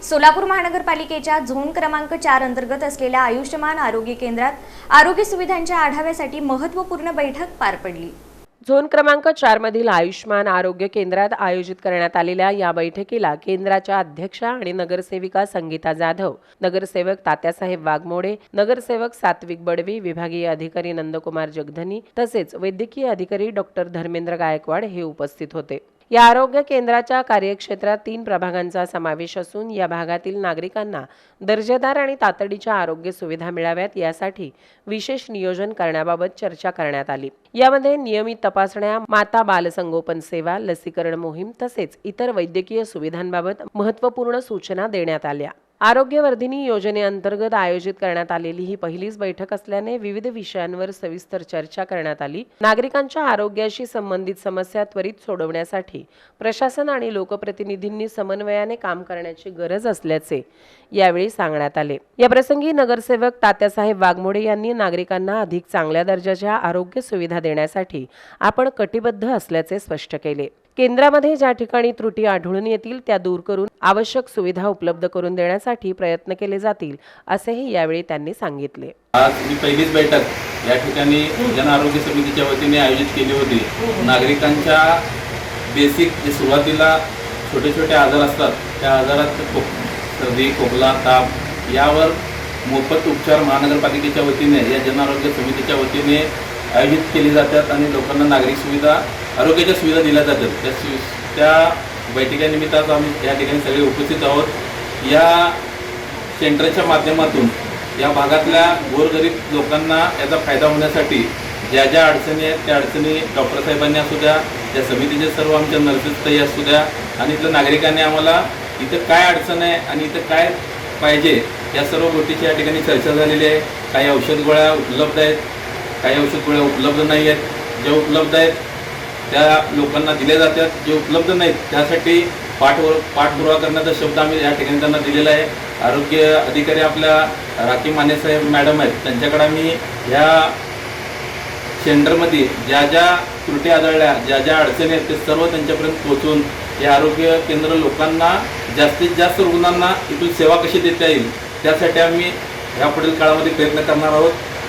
सोलापूर महानगरपालिकेच्या झोन क्रमांक 4 अंतर्गत असलेल्या आयुष्यमान आरोग्य केंद्रात आरोग्य सुविधांच्या आढाव्यासाठी महत्त्वपूर्ण बैठक पार पडली। झोन क्रमांक 4 मधील आयुष्मान आरोग्य केंद्रात आयोजित करण्यात आलेल्या या बैठकीला केंद्राच्या अध्यक्षा आणि नगरसेविका संगीता जाधव, नगरसेवक तात्यासाहेब वाघमोडे, नगरसेवक सात्विक बडवी, विभागीय अधिकारी नंदकुमार जगधनी तसेच वैद्यकीय अधिकारी डॉक्टर धर्मेंद्र गायकवाड हे उपस्थित होते। या आरोग्य केंद्राच्या कार्यक्षेत्रात 3 प्रभागांचा समावेश असून या भागातील नागरिकांना दर्जेदार आणि तातडीच्या आरोग्य सुविधा मिळाव्यात यासाठी विशेष नियोजन करण्याबाबत चर्चा करण्यात आली। यामध्ये नियमित तपासण्या, माता बालसंगोपन सेवा, लसीकरण मोहीम तसेच इतर वैद्यकीय सुविधांबाबत महत्त्वपूर्ण सूचना देण्यात आल्या। आरोग्यवर्धिनी योजनेअंतर्गत आयोजित करण्यात आलेली ही पहिलीच बैठक असल्याने विविध विषयांवर सविस्तर चर्चा करण्यात आली। नागरिकांच्या आरोग्याशी संबंधित समस्या त्वरित सोडवण्यासाठी प्रशासन आणि लोकप्रतिनिधींनी समन्वयाने काम करण्याची गरज असल्याचे यावेळी सांगण्यात आले। या प्रसंगी नगरसेवक तात्यासाहेब वाघमोडे यांनी नागरिकांना अधिक चांगल्या दर्जाच्या आरोग्य सुविधा देण्यासाठी आपण कटिबद्ध असल्याचे स्पष्ट केले। केंद्रामध्ये ज्या ठिकाणी त्रुटी आढळून येतील त्या दूर करून आवश्यक सुविधा उपलब्ध करून देण्यासाठी प्रयत्न केले जातील असेही यावेळी त्यांनी सांगितले। आज ही पहिलीच बैठक या ठिकाणी जन आरोग्य समितीच्या वतीने आयोजित केली होती। नागरिकांच्या बेसिक जे सुरुवातीला छोटे छोटे आजार असतात त्या आजारात सर्दी, खोकला, ताप यावर मोफत उपचार महानगरपालिकेच्या वतीने या जन आरोग्य समितीच्या वतीने आयोजित केली जातात आणि लोकांना नागरिक सुविधा, आरोग्याच्या सुविधा दिल्या जातात। त्या बैठकीनिमित्त आम्ही या ठिकाणी सगळे उपस्थित आहोत। या सेंटरच्या माध्यमातून या भागातल्या गोरगरीब लोकांना याचा फायदा होण्यासाठी ज्या ज्या अडचणी आहेत त्या अडचणी डॉक्टर साहेबांनी असू द्या, त्या समितीचे सर्व आमच्या नर्सेसताई असू द्या आणि इथल्या नागरिकांनी आम्हाला इथं काय अडचण आहे आणि इथं काय पाहिजे या सर्व गोष्टीची या ठिकाणी चर्चा झालेली आहे। काही औषध गोळ्या उपलब्ध आहेत, काही औषध गोळ्या उपलब्ध नाही आहेत। ज्या उपलब्ध आहेत त्या लोकांना दिल्या जातात, जे उपलब्ध नाहीत त्यासाठी पाठपुरावा करण्याचा शब्द आम्ही या ठिकाणी त्यांना दिलेला आहे। आरोग्य अधिकारी आपल्या राखी मानेसाहेब मॅडम आहेत, त्यांच्याकडे आम्ही ह्या सेंटरमध्ये ज्या ज्या त्रुटी आढळल्या, ज्या ज्या अडचणी आहेत ते सर्व त्यांच्यापर्यंत पोहोचून हे आरोग्य केंद्र लोकांना जास्तीत जास्त रुग्णांना इथून सेवा कशी देता येईल त्यासाठी आम्ही यापुढील काळामध्ये प्रयत्न करणार आहोत।